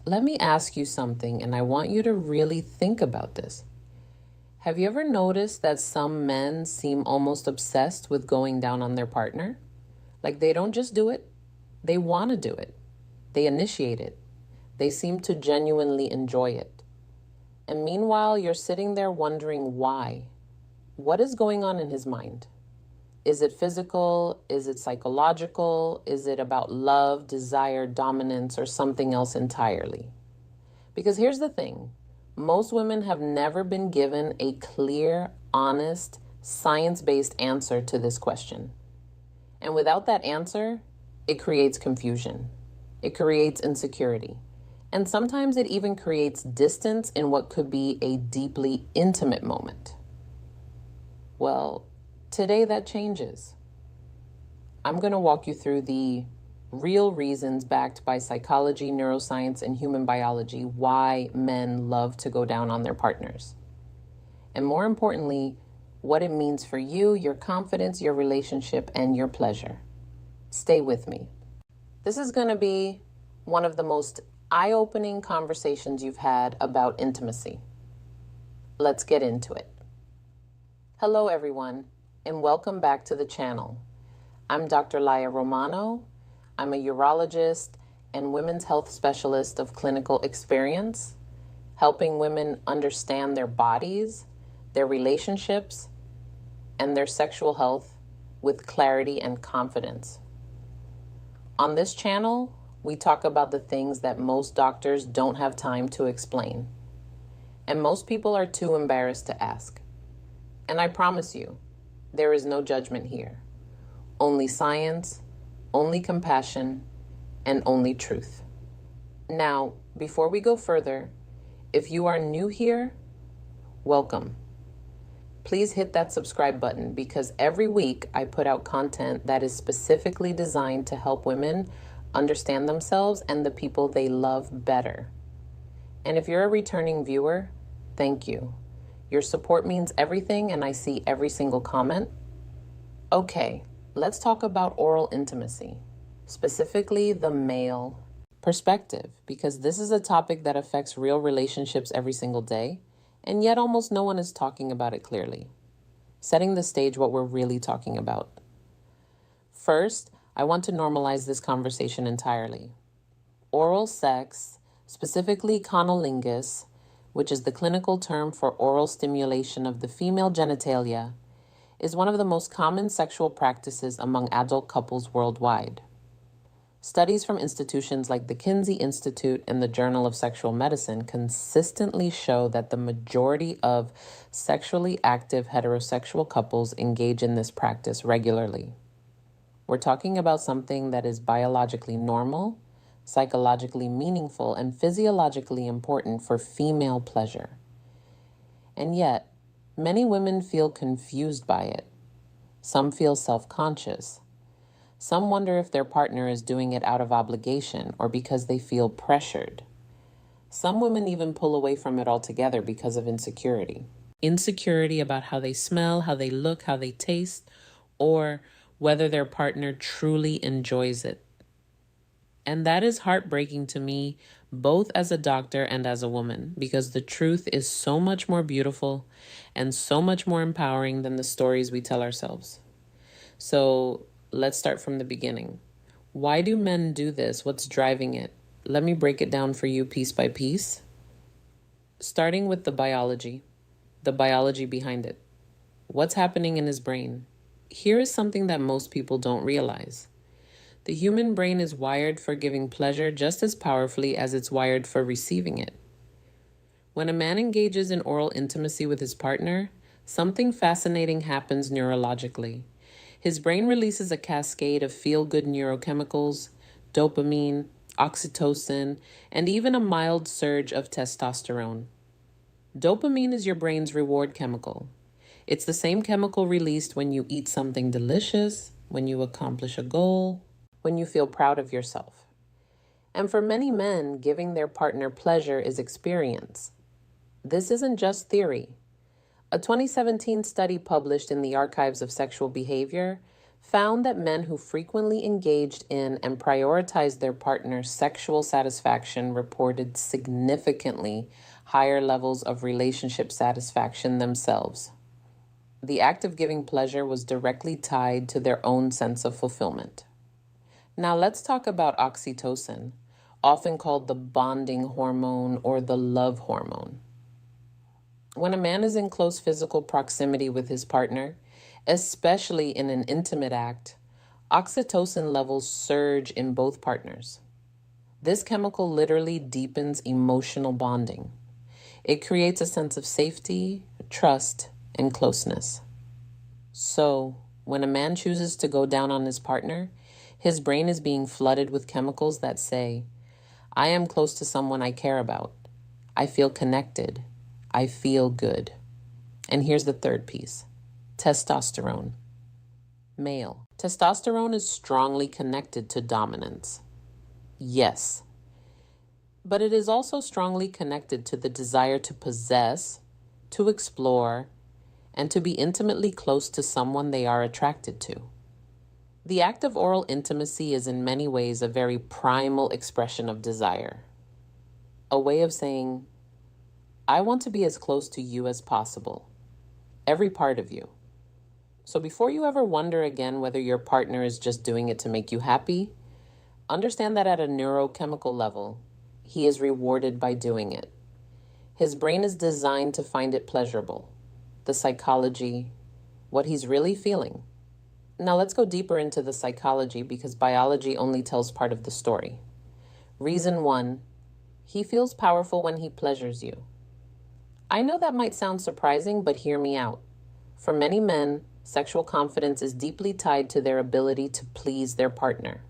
Let me ask you something, and I want you to really think about this. Have you ever noticed that some men seem almost obsessed with going down on their partner? Like they don't just do it, they want to do it. They initiate it. They seem to genuinely enjoy it. And meanwhile, you're sitting there wondering why. What is going on in his mind? Is it physical? Is it psychological? Is it about love, desire, dominance, or something else entirely? Because here's the thing. Most women have never been given a clear, honest, science-based answer to this question. And without that answer, it creates confusion. It creates insecurity. And sometimes it even creates distance in what could be a deeply intimate moment. Well, today that changes. I'm going to walk you through the real reasons backed by psychology, neuroscience, and human biology why men love to go down on their partners. And more importantly, what it means for you, your confidence, your relationship, and your pleasure. Stay with me. This is going to be one of the most eye-opening conversations you've had about intimacy. Let's get into it. Hello, everyone, and welcome back to the channel. I'm Dr. Laya Romano. I'm a urologist and women's health specialist of clinical experience, helping women understand their bodies, their relationships, and their sexual health with clarity and confidence. On this channel, we talk about the things that most doctors don't have time to explain, and most people are too embarrassed to ask. And I promise you, there is no judgment here. Only science, only compassion, and only truth. Now, before we go further, if you are new here, welcome. Please hit that subscribe button because every week I put out content that is specifically designed to help women understand themselves and the people they love better. And if you're a returning viewer, thank you. Your support means everything, and I see every single comment. Okay, let's talk about oral intimacy, specifically the male perspective, because this is a topic that affects real relationships every single day, and yet almost no one is talking about it clearly. Setting the stage what we're really talking about. First, I want to normalize this conversation entirely. Oral sex, specifically conolingus, which is the clinical term for oral stimulation of the female genitalia, is one of the most common sexual practices among adult couples worldwide. Studies from institutions like the Kinsey Institute and the Journal of Sexual Medicine consistently show that the majority of sexually active heterosexual couples engage in this practice regularly. We're talking about something that is biologically normal, psychologically meaningful, and physiologically important for female pleasure. And yet, many women feel confused by it. Some feel self-conscious. Some wonder if their partner is doing it out of obligation or because they feel pressured. Some women even pull away from it altogether because of insecurity. Insecurity about how they smell, how they look, how they taste, or whether their partner truly enjoys it. And that is heartbreaking to me, both as a doctor and as a woman, because the truth is so much more beautiful and so much more empowering than the stories we tell ourselves. So let's start from the beginning. Why do men do this? What's driving it? Let me break it down for you piece by piece. Starting with the biology behind it. What's happening in his brain? Here is something that most people don't realize. The human brain is wired for giving pleasure just as powerfully as it's wired for receiving it. When a man engages in oral intimacy with his partner, something fascinating happens neurologically. His brain releases a cascade of feel-good neurochemicals, dopamine, oxytocin, and even a mild surge of testosterone. Dopamine is your brain's reward chemical. It's the same chemical released when you eat something delicious, when you accomplish a goal, when you feel proud of yourself. And for many men, giving their partner pleasure is experience. This isn't just theory. A 2017 study published in the Archives of Sexual Behavior found that men who frequently engaged in and prioritized their partner's sexual satisfaction reported significantly higher levels of relationship satisfaction themselves. The act of giving pleasure was directly tied to their own sense of fulfillment. Now let's talk about oxytocin, often called the bonding hormone or the love hormone. When a man is in close physical proximity with his partner, especially in an intimate act, oxytocin levels surge in both partners. This chemical literally deepens emotional bonding. It creates a sense of safety, trust, and closeness. So, when a man chooses to go down on his partner, his brain is being flooded with chemicals that say, I am close to someone I care about. I feel connected. I feel good. And here's the third piece. Testosterone. Male. Testosterone is strongly connected to dominance. Yes. But it is also strongly connected to the desire to possess, to explore, and to be intimately close to someone they are attracted to. The act of oral intimacy is in many ways a very primal expression of desire. A way of saying, I want to be as close to you as possible. Every part of you. So before you ever wonder again whether your partner is just doing it to make you happy, understand that at a neurochemical level, he is rewarded by doing it. His brain is designed to find it pleasurable. The psychology, what he's really feeling. Now let's go deeper into the psychology because biology only tells part of the story. Reason 1, he feels powerful when he pleasures you. I know that might sound surprising, but hear me out. For many men, sexual confidence is deeply tied to their ability to please their partner.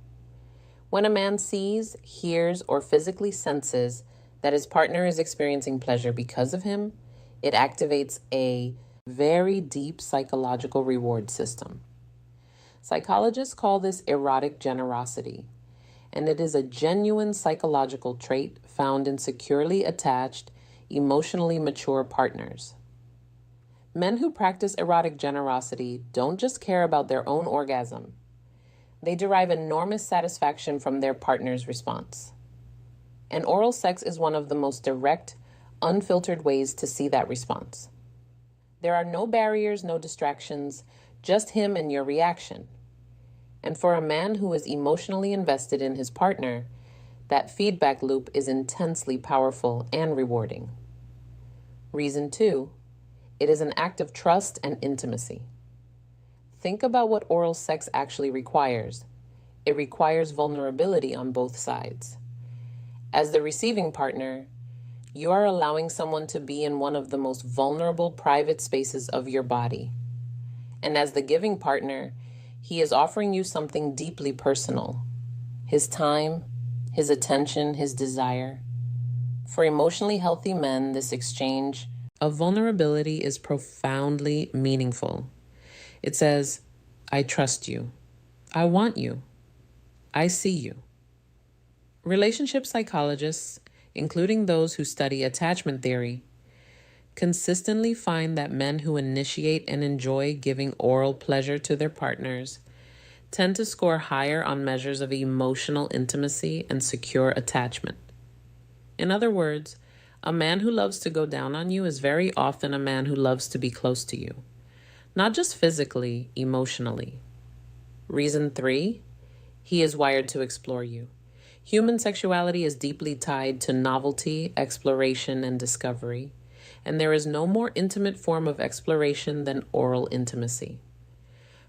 When a man sees, hears, or physically senses that his partner is experiencing pleasure because of him, it activates a very deep psychological reward system. Psychologists call this erotic generosity, and it is a genuine psychological trait found in securely attached, emotionally mature partners. Men who practice erotic generosity don't just care about their own orgasm. They derive enormous satisfaction from their partner's response. And oral sex is one of the most direct, unfiltered ways to see that response. There are no barriers, no distractions, just him and your reaction. And for a man who is emotionally invested in his partner, that feedback loop is intensely powerful and rewarding. Reason 2, it is an act of trust and intimacy. Think about what oral sex actually requires. It requires vulnerability on both sides. As the receiving partner, you are allowing someone to be in one of the most vulnerable private spaces of your body. And as the giving partner, he is offering you something deeply personal. His time, his attention, his desire. For emotionally healthy men, this exchange of vulnerability is profoundly meaningful. It says, I trust you. I want you. I see you. Relationship psychologists, including those who study attachment theory, consistently find that men who initiate and enjoy giving oral pleasure to their partners tend to score higher on measures of emotional intimacy and secure attachment. In other words, a man who loves to go down on you is very often a man who loves to be close to you, not just physically, emotionally. Reason 3, he is wired to explore you. Human sexuality is deeply tied to novelty, exploration, and discovery, and there is no more intimate form of exploration than oral intimacy.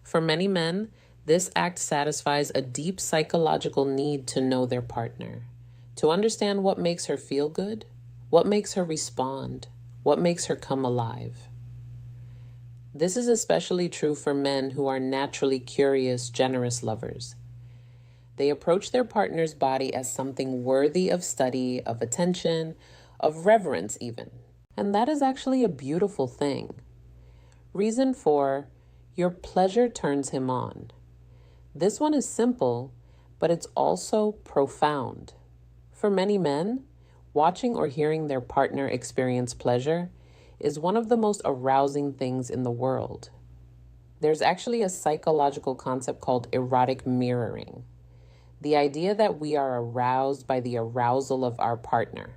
For many men, this act satisfies a deep psychological need to know their partner, to understand what makes her feel good, what makes her respond, what makes her come alive. This is especially true for men who are naturally curious, generous lovers. They approach their partner's body as something worthy of study, of attention, of reverence even. And that is actually a beautiful thing. Reason 4, your pleasure turns him on. This one is simple, but it's also profound. For many men, watching or hearing their partner experience pleasure is one of the most arousing things in the world. There's actually a psychological concept called erotic mirroring. The idea that we are aroused by the arousal of our partner.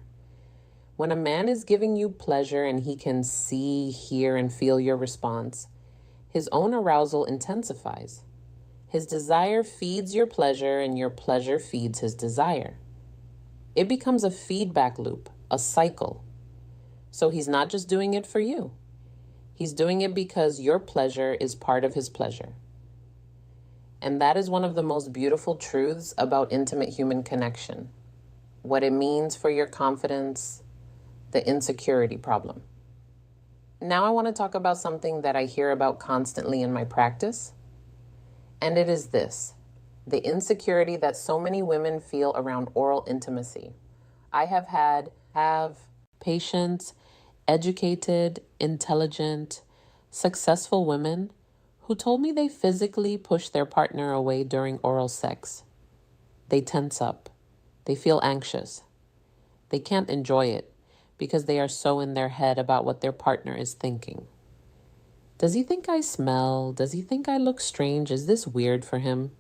When a man is giving you pleasure and he can see, hear, and feel your response, his own arousal intensifies. His desire feeds your pleasure, and your pleasure feeds his desire. It becomes a feedback loop, a cycle. So he's not just doing it for you. He's doing it because your pleasure is part of his pleasure. And that is one of the most beautiful truths about intimate human connection. What it means for your confidence, the insecurity problem. Now I want to talk about something that I hear about constantly in my practice. And it is this, the insecurity that so many women feel around oral intimacy. I have patients, educated, intelligent, successful women who told me they physically push their partner away during oral sex. They tense up. They feel anxious. They can't enjoy it because they are so in their head about what their partner is thinking. Does he think I smell? Does he think I look strange? Is this weird for him?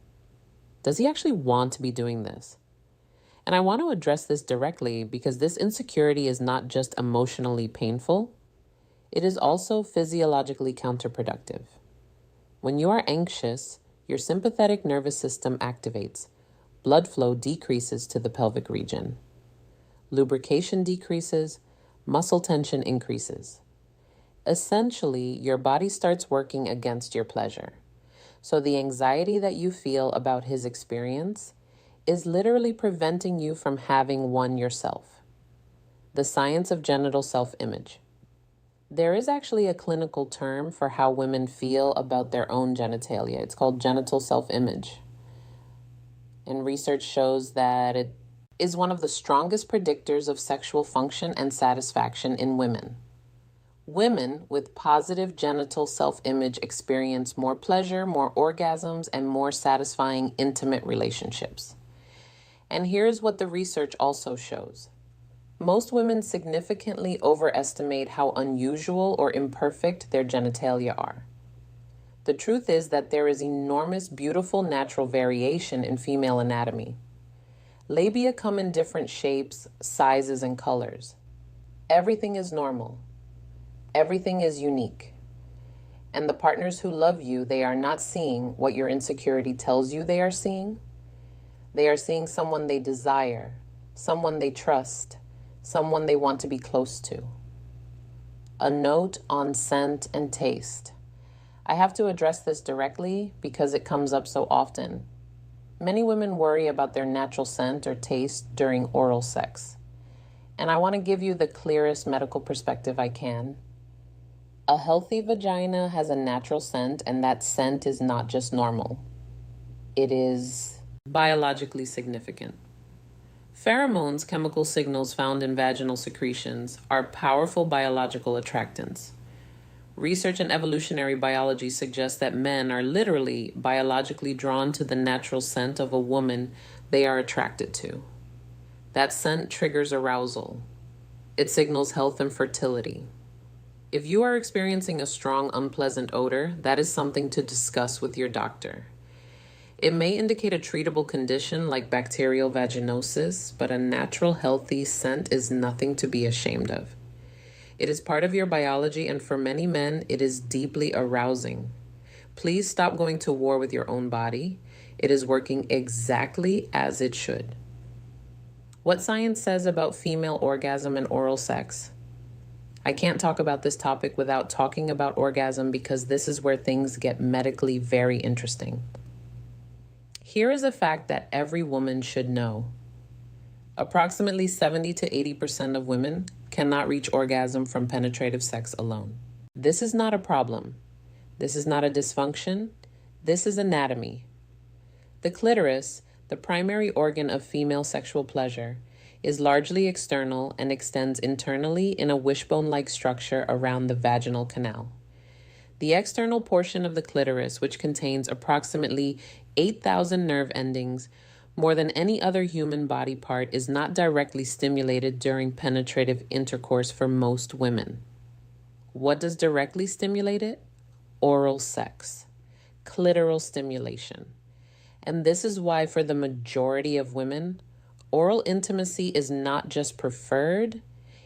Does he actually want to be doing this? And I want to address this directly because this insecurity is not just emotionally painful, it is also physiologically counterproductive. When you are anxious, your sympathetic nervous system activates. Blood flow decreases to the pelvic region. Lubrication decreases, muscle tension increases. Essentially, your body starts working against your pleasure. So the anxiety that you feel about his experience is literally preventing you from having one yourself. The science of genital self-image. There is actually a clinical term for how women feel about their own genitalia. It's called genital self-image. And research shows that it is one of the strongest predictors of sexual function and satisfaction in women. Women with positive genital self-image experience more pleasure, more orgasms, and more satisfying intimate relationships. And here's what the research also shows. Most women significantly overestimate how unusual or imperfect their genitalia are. The truth is that there is enormous, beautiful natural variation in female anatomy. Labia come in different shapes, sizes, and colors. Everything is normal. Everything is unique. And the partners who love you, they are not seeing what your insecurity tells you they are seeing. They are seeing someone they desire, someone they trust, someone they want to be close to. A note on scent and taste. I have to address this directly because it comes up so often. Many women worry about their natural scent or taste during oral sex. And I want to give you the clearest medical perspective I can. A healthy vagina has a natural scent, and that scent is not just normal. It is biologically significant. Pheromones, chemical signals found in vaginal secretions, are powerful biological attractants. Research in evolutionary biology suggests that men are literally biologically drawn to the natural scent of a woman they are attracted to. That scent triggers arousal. It signals health and fertility. If you are experiencing a strong, unpleasant odor, that is something to discuss with your doctor. It may indicate a treatable condition like bacterial vaginosis, but a natural, healthy scent is nothing to be ashamed of. It is part of your biology, and for many men, it is deeply arousing. Please stop going to war with your own body. It is working exactly as it should. What science says about female orgasm and oral sex? I can't talk about this topic without talking about orgasm because this is where things get medically very interesting. Here is a fact that every woman should know. Approximately 70 to 80% of women cannot reach orgasm from penetrative sex alone. This is not a problem. This is not a dysfunction. This is anatomy. The clitoris, the primary organ of female sexual pleasure, is largely external and extends internally in a wishbone-like structure around the vaginal canal. The external portion of the clitoris, which contains approximately 8,000 nerve endings, more than any other human body part, is not directly stimulated during penetrative intercourse for most women. What does directly stimulate it? Oral sex. clitoral stimulation. And this is why, for the majority of women, oral intimacy is not just preferred,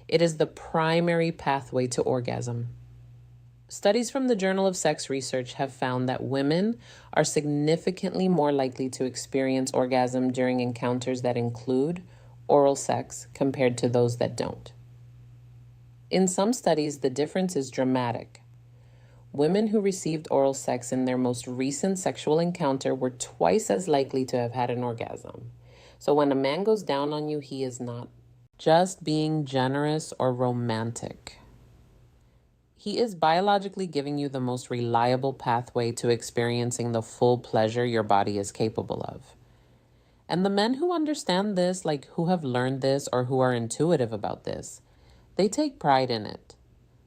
it is the primary pathway to orgasm. Studies from the Journal of Sex Research have found that women are significantly more likely to experience orgasm during encounters that include oral sex compared to those that don't. In some studies, the difference is dramatic. Women who received oral sex in their most recent sexual encounter were twice as likely to have had an orgasm. So when a man goes down on you, he is not just being generous or romantic. He is biologically giving you the most reliable pathway to experiencing the full pleasure your body is capable of. And the men who understand this, like who have learned this or who are intuitive about this, they take pride in it.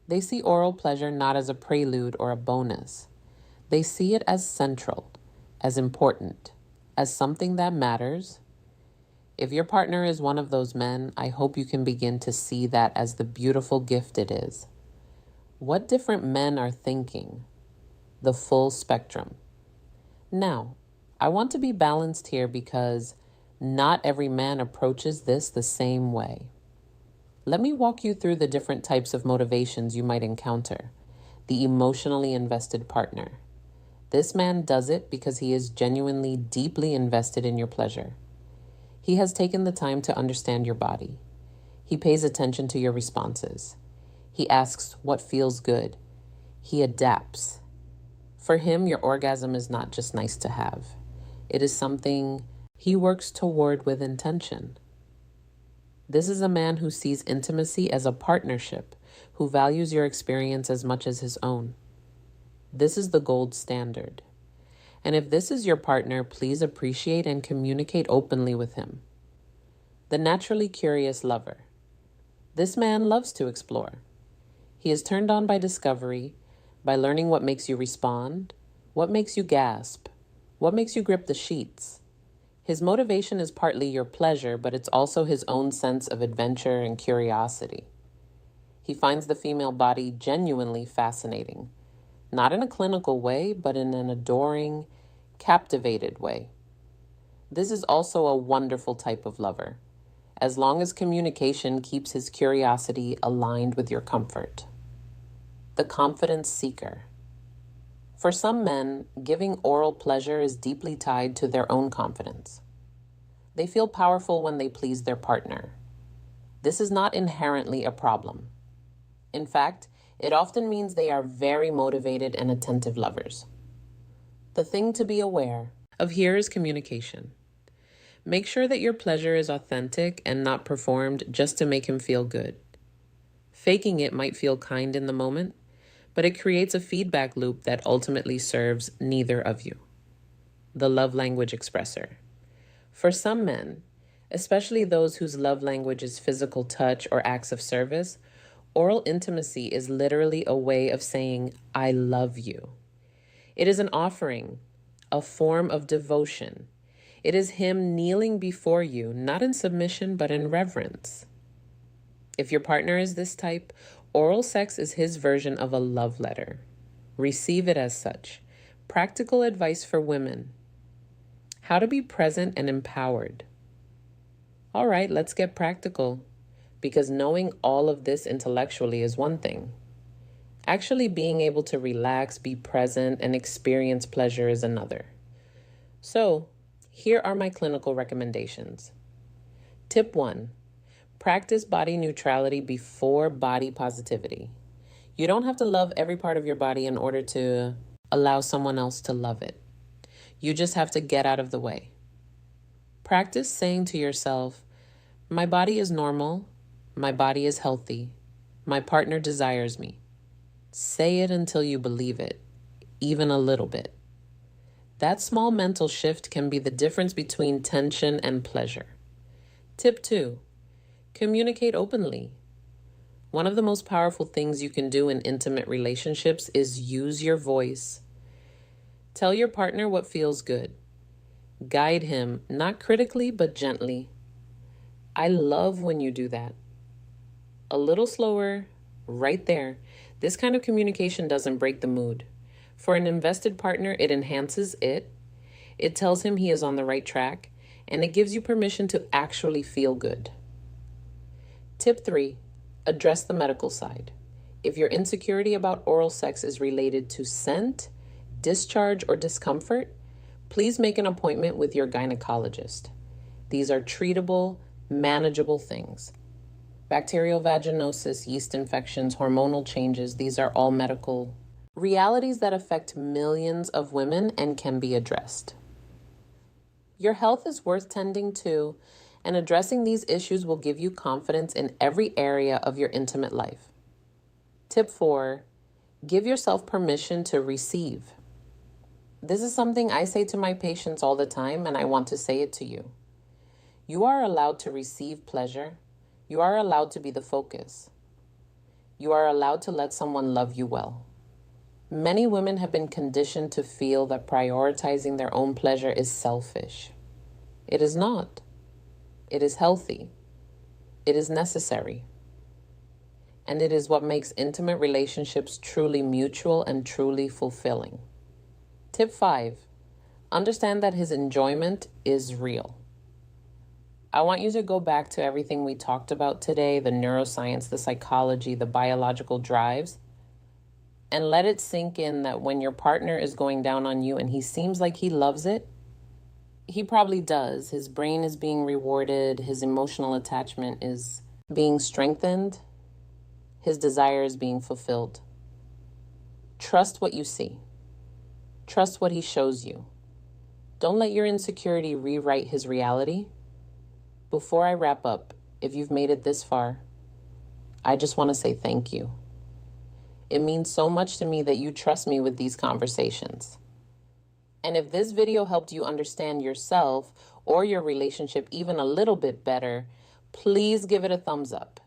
They see oral pleasure not as a prelude or a bonus. They see it as central, as important, as something that matters. If your partner is one of those men, I hope you can begin to see that as the beautiful gift it is. What different men are thinking? The full spectrum. Now, I want to be balanced here because not every man approaches this the same way. Let me walk you through the different types of motivations you might encounter. The emotionally invested partner. This man does it because he is genuinely, deeply invested in your pleasure. He has taken the time to understand your body. He pays attention to your responses. He asks what feels good. He adapts. For him, your orgasm is not just nice to have. It is something he works toward with intention. This is a man who sees intimacy as a partnership, who values your experience as much as his own. This is the gold standard. And if this is your partner, please appreciate and communicate openly with him. The naturally curious lover. This man loves to explore. He is turned on by discovery, by learning what makes you respond, what makes you gasp, what makes you grip the sheets. His motivation is partly your pleasure, but it's also his own sense of adventure and curiosity. He finds the female body genuinely fascinating, not in a clinical way, but in an adoring, captivated way. This is also a wonderful type of lover, as long as communication keeps his curiosity aligned with your comfort. The confidence seeker. For some men, giving oral pleasure is deeply tied to their own confidence. They feel powerful when they please their partner. This is not inherently a problem. In fact, it often means they are very motivated and attentive lovers. The thing to be aware of here is communication. Make sure that your pleasure is authentic and not performed just to make him feel good. Faking it might feel kind in the moment, but it creates a feedback loop that ultimately serves neither of you. The love language expressor. For some men, especially those whose love language is physical touch or acts of service, oral intimacy is literally a way of saying, I love you. It is an offering, a form of devotion. It is him kneeling before you, not in submission, but in reverence. If your partner is this type, oral sex is his version of a love letter. Receive it as such. Practical advice for women. How to be present and empowered. All right, let's get practical, because knowing all of this intellectually is one thing. Actually being able to relax, be present, and experience pleasure is another. So, here are my clinical recommendations. Tip 1. Practice body neutrality before body positivity. You don't have to love every part of your body in order to allow someone else to love it. You just have to get out of the way. Practice saying to yourself, my body is normal, my body is healthy, my partner desires me. Say it until you believe it, even a little bit. That small mental shift can be the difference between tension and pleasure. Tip 2. Communicate openly. One of the most powerful things you can do in intimate relationships is use your voice. Tell your partner what feels good. Guide him, not critically, but gently. I love when you do that. A little slower, right there. This kind of communication doesn't break the mood. For an invested partner, it enhances it. It tells him he is on the right track, and it gives you permission to actually feel good. Tip 3, address the medical side. If your insecurity about oral sex is related to scent, discharge, or discomfort, please make an appointment with your gynecologist. These are treatable, manageable things. Bacterial vaginosis, yeast infections, hormonal changes, these are all medical realities that affect millions of women and can be addressed. Your health is worth tending to, and addressing these issues will give you confidence in every area of your intimate life. Tip 4, give yourself permission to receive. This is something I say to my patients all the time, and I want to say it to you. You are allowed to receive pleasure. You are allowed to be the focus. You are allowed to let someone love you well. Many women have been conditioned to feel that prioritizing their own pleasure is selfish. It is not. It is healthy. It is necessary. And it is what makes intimate relationships truly mutual and truly fulfilling. Tip 5, understand that his enjoyment is real. I want you to go back to everything we talked about today, the neuroscience, the psychology, the biological drives, and let it sink in that when your partner is going down on you and he seems like he loves it, he probably does. His brain is being rewarded. His emotional attachment is being strengthened. His desire is being fulfilled. Trust what you see. Trust what he shows you. Don't let your insecurity rewrite his reality. Before I wrap up, if you've made it this far, I just want to say thank you. It means so much to me that you trust me with these conversations. And if this video helped you understand yourself or your relationship even a little bit better, please give it a thumbs up.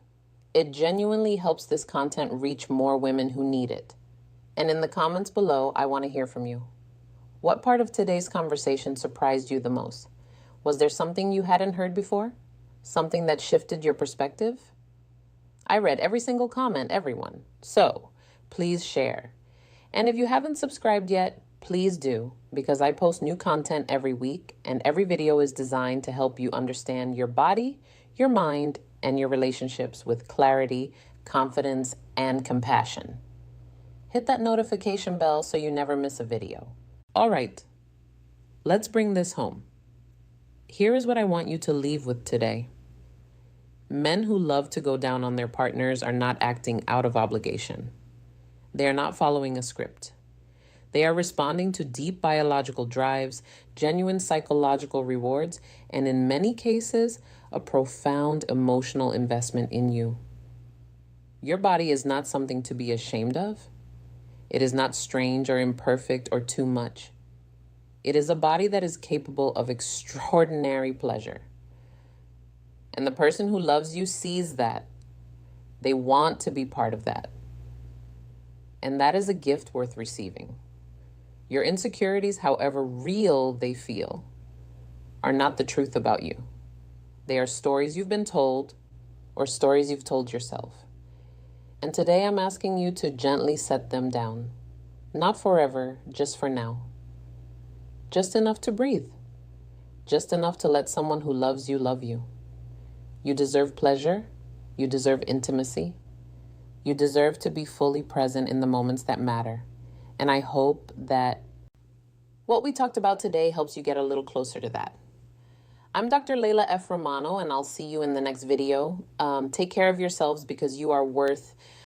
It genuinely helps this content reach more women who need it. And in the comments below, I want to hear from you. What part of today's conversation surprised you the most? Was there something you hadn't heard before? Something that shifted your perspective? I read every single comment, everyone. So please share. And if you haven't subscribed yet, please do, because I post new content every week, and every video is designed to help you understand your body, your mind, and your relationships with clarity, confidence, and compassion. Hit that notification bell so you never miss a video. All right, let's bring this home. Here is what I want you to leave with today. Men who love to go down on their partners are not acting out of obligation. They are not following a script. They are responding to deep biological drives, genuine psychological rewards, and in many cases, a profound emotional investment in you. Your body is not something to be ashamed of. It is not strange or imperfect or too much. It is a body that is capable of extraordinary pleasure. And the person who loves you sees that. They want to be part of that. And that is a gift worth receiving. Your insecurities, however real they feel, are not the truth about you. They are stories you've been told or stories you've told yourself. And today I'm asking you to gently set them down. Not forever, just for now. Just enough to breathe. Just enough to let someone who loves you love you. You deserve pleasure. You deserve intimacy. You deserve to be fully present in the moments that matter. And I hope that what we talked about today helps you get a little closer to that. I'm Dr. Layla F. Romano, and I'll see you in the next video. Take care of yourselves because you are worth